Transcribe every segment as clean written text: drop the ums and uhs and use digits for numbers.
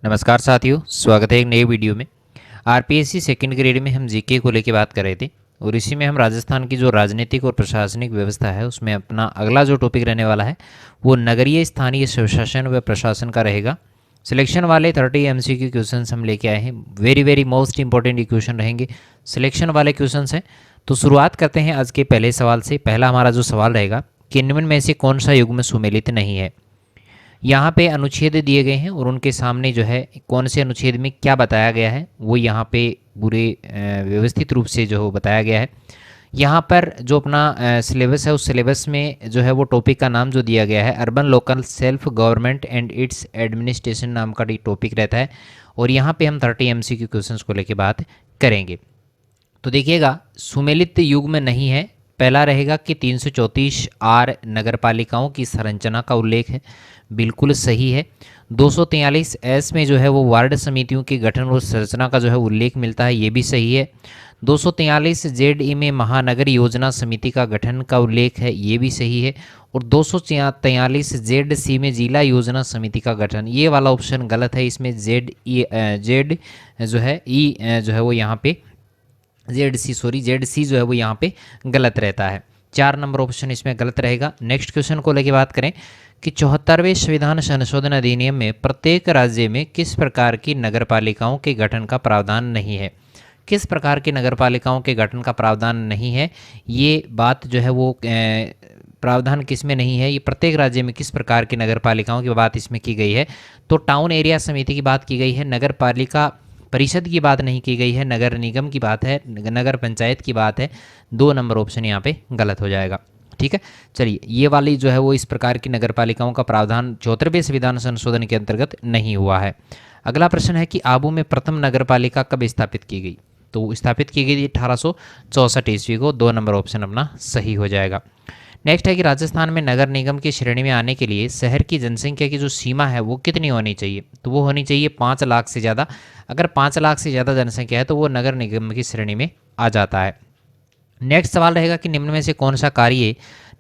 नमस्कार साथियों, स्वागत है एक नए वीडियो में। आरपीएससी सेकंड ग्रेड में हम जीके को लेकर बात कर रहे थे और इसी में हम राजस्थान की जो राजनीतिक और प्रशासनिक व्यवस्था है उसमें अपना अगला जो टॉपिक रहने वाला है वो नगरीय स्थानीय स्वशासन व प्रशासन का रहेगा। सिलेक्शन वाले 30 एमसीक्यू क्वेश्चन हम लेके आए हैं। Very very most important question रहेंगे, सिलेक्शन वाले क्वेश्चन हैं। तो शुरुआत करते हैं आज के पहले सवाल से। पहला हमारा जो सवाल रहेगा कि निम्न में से कौन सा युग्म सुमेलित नहीं है। यहाँ पे अनुच्छेद दिए गए हैं और उनके सामने जो है कौन से अनुच्छेद में क्या बताया गया है वो यहाँ पे पूरे व्यवस्थित रूप से जो बताया गया है। यहाँ पर जो अपना सिलेबस है उस सिलेबस में जो है वो टॉपिक का नाम जो दिया गया है urban local self government and it's administration नाम का टॉपिक रहता है और यहाँ पे हम 30 एमसीक्यू क्वेश्चंस को लेके बात करेंगे। तो देखिएगा, सुमेलित युग में नहीं है। पहला रहेगा कि 334 आर नगर पालिकाओं की संरचना का उल्लेख है, बिल्कुल सही है। 243 एस में जो है वो वार्ड समितियों के गठन और संरचना का जो है उल्लेख मिलता है, ये भी सही है। 243 जेड ई में महानगर योजना समिति का गठन का उल्लेख है, ये भी सही है। और 243 जेड सी में जिला योजना समिति का गठन, ये वाला ऑप्शन गलत है। इसमें जेड जो है ई जो है वो यहाँ पे जेड सी जो है वो यहाँ पे गलत रहता है। 4 नंबर ऑप्शन इसमें गलत रहेगा। नेक्स्ट क्वेश्चन को लेके बात करें कि 74वें संविधान संशोधन अधिनियम में प्रत्येक राज्य में किस प्रकार की नगर पालिकाओं के गठन का प्रावधान नहीं है। किस प्रकार की नगर पालिकाओं के गठन का प्रावधान नहीं है, ये बात जो है वो प्रावधान किस में नहीं है, ये प्रत्येक राज्य में किस प्रकार की नगर पालिकाओं की बात इसमें की गई है। तो टाउन एरिया समिति की बात की गई है, नगर पालिका परिषद की बात नहीं की गई है, नगर निगम की बात है, नगर पंचायत की बात है। 2 नंबर ऑप्शन यहाँ पे गलत हो जाएगा। ठीक है, चलिए ये वाली जो है वो इस प्रकार की नगर पालिकाओं का प्रावधान 74वें संविधान संशोधन के अंतर्गत नहीं हुआ है। अगला प्रश्न है कि आबू में प्रथम नगर पालिका कब स्थापित की गई। तो स्थापित की गई थी 1864 ईस्वी को। 2 नंबर ऑप्शन अपना सही हो जाएगा। नेक्स्ट है कि राजस्थान में नगर निगम की श्रेणी में आने के लिए शहर की जनसंख्या की जो सीमा है वो कितनी होनी चाहिए। तो वो होनी चाहिए 5 लाख से ज़्यादा। अगर 5 लाख से ज़्यादा जनसंख्या है तो वो नगर निगम की श्रेणी में आ जाता है। नेक्स्ट सवाल रहेगा कि निम्न में से कौन सा कार्य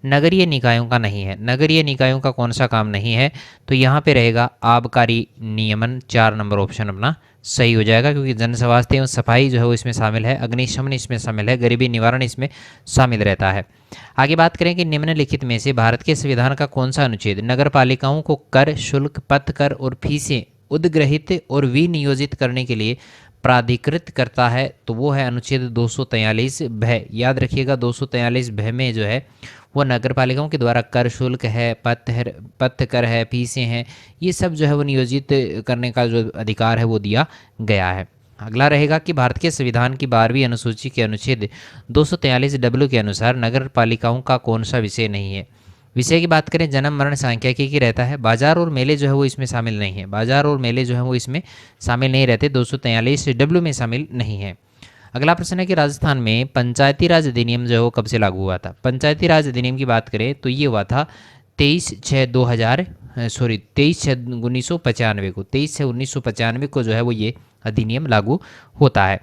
नगरीय निकायों का नहीं है। नगरीय निकायों का कौन सा काम नहीं है, तो यहाँ पे रहेगा आबकारी नियमन। 4 नंबर ऑप्शन अपना सही हो जाएगा, क्योंकि जन स्वास्थ्य एवं सफाई जो है वो इसमें शामिल है, अग्निशमन इसमें शामिल है, गरीबी निवारण इसमें शामिल रहता है। आगे बात करें कि निम्नलिखित में से भारत के संविधान का कौन सा अनुच्छेद नगर पालिकाओं को कर, शुल्क, पथ कर और फीसें उद्ग्रहित और विनियोजित करने के लिए प्राधिकृत करता है। तो वो है अनुच्छेद 243 भय। याद रखिएगा, 243 भय में जो है वो नगर पालिकाओं के द्वारा कर, शुल्क है, पथ कर है, फीसें हैं, ये सब जो है वो नियोजित करने का जो अधिकार है वो दिया गया है। अगला रहेगा कि भारत के संविधान की 12वीं अनुसूची के अनुच्छेद 243 डब्ल्यू के अनुसार नगर पालिकाओं का कौन सा विषय नहीं है। विषय की बात करें, जन्म मरण सांख्यिकी की रहता है। बाजार और मेले जो है वो इसमें शामिल नहीं है। बाजार और मेले जो है वो इसमें शामिल नहीं रहते, 243 डब्ल्यू में शामिल नहीं है। अगला प्रश्न है कि राजस्थान में पंचायती राज अधिनियम जो है वो कब से लागू हुआ था। पंचायती राज अधिनियम की बात करें तो ये हुआ था 23/6/1995 को। 23/6/1995 को जो है वो ये अधिनियम लागू होता है।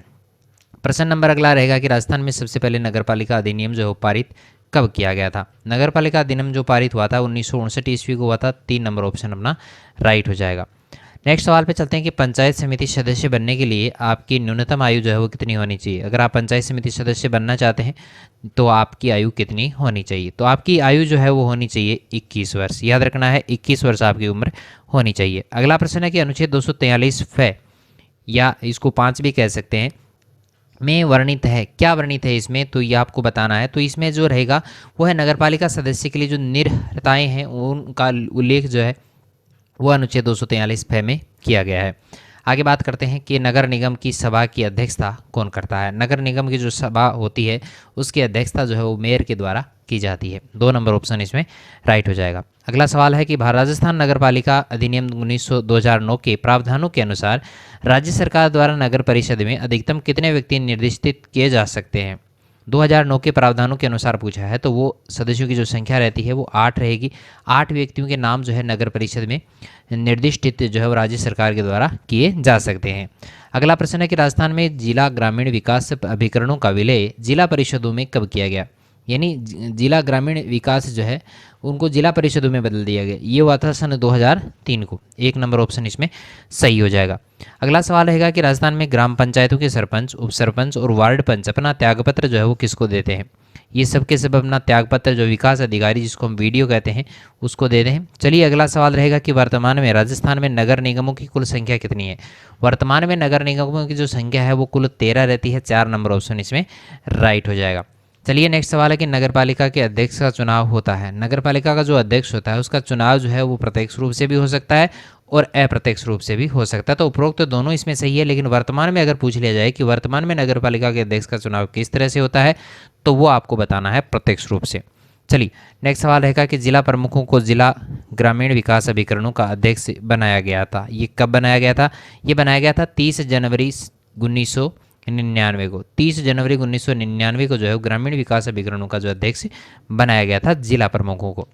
प्रश्न नंबर अगला रहेगा कि राजस्थान में सबसे पहले नगरपालिका अधिनियम जो है पारित कब किया गया था। नगरपालिका अधिनियम जो पारित हुआ था 1959 ईस्वी को हुआ था। 3 नंबर ऑप्शन अपना राइट हो जाएगा। नेक्स्ट सवाल पे चलते हैं कि पंचायत समिति सदस्य बनने के लिए आपकी न्यूनतम आयु जो है वो कितनी होनी चाहिए। अगर आप पंचायत समिति सदस्य बनना चाहते हैं तो आपकी आयु कितनी होनी चाहिए। तो आपकी आयु जो है वो होनी चाहिए 21 वर्ष। याद रखना है, 21 वर्ष आपकी उम्र होनी चाहिए। अगला प्रश्न है कि अनुच्छेद 243 फै या इसको 5 भी कह सकते हैं में वर्णित है। क्या वर्णित है इसमें, तो ये आपको बताना है। तो इसमें जो रहेगा वो है नगरपालिका सदस्य के लिए जो निर्भरताएं हैं उनका उल्लेख जो है वो अनुच्छेद 243 फै में किया गया है। आगे बात करते हैं कि नगर निगम की सभा की अध्यक्षता कौन करता है। नगर निगम की जो सभा होती है उसकी अध्यक्षता जो है वो मेयर के द्वारा की जाती है। 2 नंबर ऑप्शन इसमें राइट हो जाएगा। अगला सवाल है कि राजस्थान नगर पालिका अधिनियम 2009 के प्रावधानों के अनुसार राज्य सरकार द्वारा नगर परिषद में अधिकतम कितने व्यक्ति निर्दिष्टित किए जा सकते हैं। 2009 के प्रावधानों के अनुसार पूछा है, तो वो सदस्यों की जो संख्या रहती है वो 8 रहेगी। 8 व्यक्तियों के नाम जो है नगर परिषद में निर्दिष्टित जो है वो राज्य सरकार के द्वारा किए जा सकते हैं। अगला प्रश्न है कि राजस्थान में जिला ग्रामीण विकास अभिकरणों का विलय जिला परिषदों में कब किया गया। यानी जिला ग्रामीण विकास जो है उनको जिला परिषदों में बदल दिया गया। ये हुआ था सन 2003 को। 1 नंबर ऑप्शन इसमें सही हो जाएगा। अगला सवाल रहेगा कि राजस्थान में ग्राम पंचायतों के सरपंच, उप सरपंच और वार्ड पंच अपना त्यागपत्र जो है वो किसको देते हैं? ये सब के सब अपना त्यागपत्र जो विकास अधिकारी, जिसको हम वीडियो कहते हैं, उसको देते हैं। चलिए अगला सवाल रहेगा कि वर्तमान में राजस्थान में नगर निगमों की कुल संख्या कितनी है? वर्तमान में नगर निगमों की जो संख्या है वो कुल 13 रहती है। 4 नंबर ऑप्शन इसमें राइट हो जाएगा। चलिए नेक्स्ट सवाल है कि नगरपालिका के अध्यक्ष का चुनाव होता है। नगरपालिका का जो अध्यक्ष होता है उसका चुनाव जो है वो प्रत्यक्ष रूप से भी हो सकता है और अप्रत्यक्ष रूप से भी हो सकता है। तो उपरोक्त तो दोनों इसमें सही है, लेकिन वर्तमान में अगर पूछ लिया जाए कि वर्तमान में नगरपालिका के अध्यक्ष का चुनाव किस तरह से होता है, तो वो आपको बताना है प्रत्यक्ष रूप से। चलिए नेक्स्ट सवाल रहेगा कि जिला प्रमुखों को जिला ग्रामीण विकास अभिकरणों का अध्यक्ष बनाया गया था। ये कब बनाया गया था? ये बनाया गया था 30 जनवरी 1999 को। 30 जनवरी 1999 को जो है ग्रामीण विकास अभिकरणों का जो अध्यक्ष बनाया गया था जिला प्रमुखों को।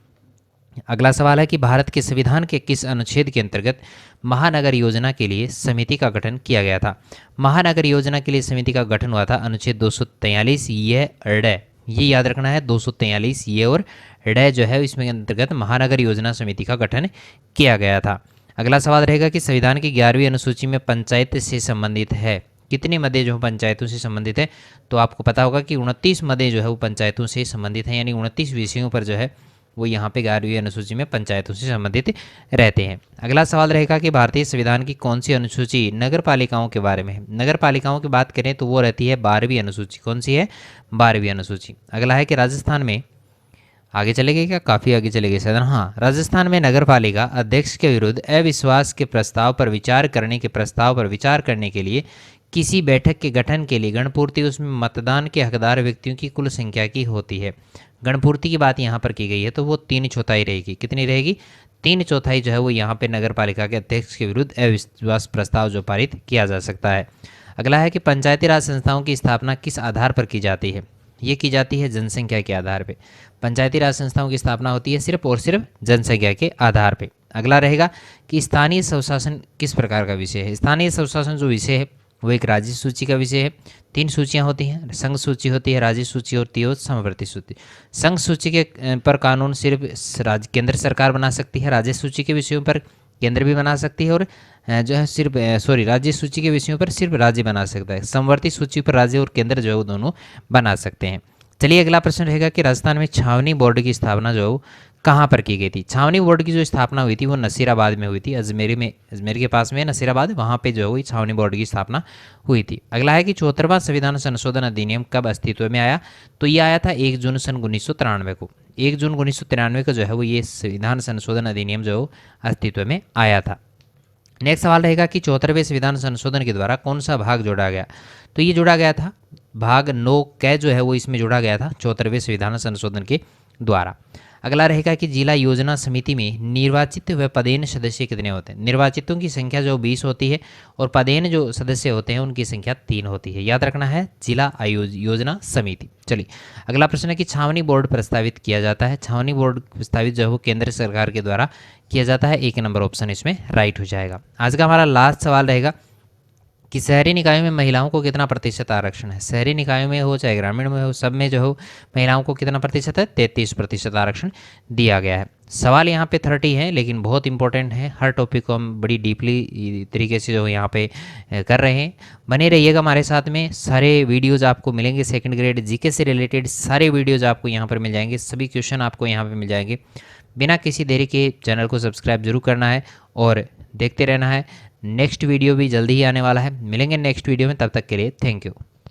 अगला सवाल है कि भारत के संविधान के किस अनुच्छेद के अंतर्गत महानगर योजना के लिए समिति का गठन किया गया था? महानगर योजना के लिए समिति का गठन हुआ था अनुच्छेद 243 ये ड। ये याद रखना है, 243 ये और ड जो है इसमें अंतर्गत महानगर योजना समिति का गठन किया गया था। अगला सवाल रहेगा कि संविधान की 11वीं अनुसूची में पंचायत से संबंधित है। कितने मदे जो पंचायतों से संबंधित है? तो आपको पता होगा कि 29 मदे जो है वो पंचायतों से संबंधित हैं, यानी 29 विषयों पर जो है वो यहाँ पे 11वीं अनुसूची में पंचायतों से संबंधित रहते हैं। अगला सवाल रहेगा कि भारतीय संविधान की कौन सी अनुसूची नगर पालिकाओं के बारे में है? नगर पालिकाओं की बात करें तो वो रहती है 12वीं अनुसूची। कौन सी है? 12वीं अनुसूची। अगला है कि राजस्थान में, आगे चले गए क्या? काफ़ी आगे चले गए सदन। हाँ, राजस्थान में नगर पालिका अध्यक्ष के विरुद्ध अविश्वास के प्रस्ताव पर विचार करने के लिए किसी बैठक के गठन के लिए गणपूर्ति उसमें मतदान के हकदार व्यक्तियों की कुल संख्या की होती है। गणपूर्ति की बात यहाँ पर की गई है तो वो 3/4 रहेगी। कितनी रहेगी? 3/4 जो है वो यहाँ पे नगर पालिका के अध्यक्ष के विरुद्ध अविश्वास प्रस्ताव जो पारित किया जा सकता है। अगला है कि पंचायती राज संस्थाओं की स्थापना किस आधार पर की जाती है? ये की जाती है जनसंख्या के आधार पे। पंचायती राज संस्थाओं की स्थापना होती है सिर्फ और सिर्फ जनसंख्या के आधार पे। अगला रहेगा कि स्थानीय स्वशासन किस प्रकार का विषय है? स्थानीय स्वशासन जो विषय है वो एक राज्य सूची का विषय है। 3 सूचियां होती हैं, संघ सूची होती है, राज्य सूची होती है और समवर्ती सूची। संघ सूची के पर कानून सिर्फ केंद्र सरकार बना सकती है। राज्य सूची के विषयों पर केंद्र भी बना सकती है और जो है सिर्फ राज्य सूची के विषयों पर सिर्फ राज्य बना सकता है। समवर्ती सूची पर राज्य और केंद्र जो है वो दोनों बना सकते हैं। चलिए अगला प्रश्न रहेगा कि राजस्थान में छावनी बोर्ड की स्थापना जो कहाँ पर की गई थी? छावनी बोर्ड की जो स्थापना हुई थी वो नसीराबाद में हुई थी। अजमेर के पास में नसीराबाद, वहाँ पे जो हुई छावनी बोर्ड की स्थापना हुई थी। अगला है कि 74वां संविधान संशोधन अधिनियम कब अस्तित्व में आया? तो ये आया था 1 जून सन 1993 को। 1 जून 1993 को जो है वो ये संविधान संशोधन अधिनियम जो अस्तित्व में आया था। नेक्स्ट सवाल रहेगा कि 74वें संविधान संशोधन के द्वारा कौन सा भाग जोड़ा गया? तो ये जोड़ा गया था भाग 9 कै जो है वो इसमें जोड़ा गया था 74वें संविधान संशोधन के द्वारा। अगला रहेगा कि जिला योजना समिति में निर्वाचित व पदेन सदस्य कितने होते हैं? निर्वाचितों की संख्या जो 20 होती है और पदेन जो सदस्य होते हैं उनकी संख्या 3 होती है। याद रखना है, जिला योजना समिति। चलिए अगला प्रश्न है कि छावनी बोर्ड प्रस्तावित किया जाता है। छावनी बोर्ड प्रस्तावित जो है वो केंद्र सरकार के द्वारा किया जाता है। 1 नंबर ऑप्शन इसमें राइट हो जाएगा। आज का हमारा लास्ट सवाल रहेगा कि शहरी निकायों में महिलाओं को कितना प्रतिशत आरक्षण है? शहरी निकायों में हो चाहे ग्रामीण में हो, सब में जो हो महिलाओं को कितना प्रतिशत है? 33% आरक्षण दिया गया है। सवाल यहाँ पे 30 है लेकिन बहुत इंपॉर्टेंट है। हर टॉपिक को हम बड़ी डीपली तरीके से जो यहाँ पे कर रहे हैं। बने रहिएगा हमारे साथ में। सारे वीडियोज़ आपको मिलेंगे, सेकेंड ग्रेड जीके से रिलेटेड सारे वीडियोज़ आपको यहाँ पर मिल जाएंगे। सभी क्वेश्चन आपको यहाँ पर मिल जाएंगे। बिना किसी देरी के चैनल को सब्सक्राइब जरूर करना है और देखते रहना है। नेक्स्ट वीडियो भी जल्दी ही आने वाला है। मिलेंगे नेक्स्ट वीडियो में, तब तक के लिए थैंक यू।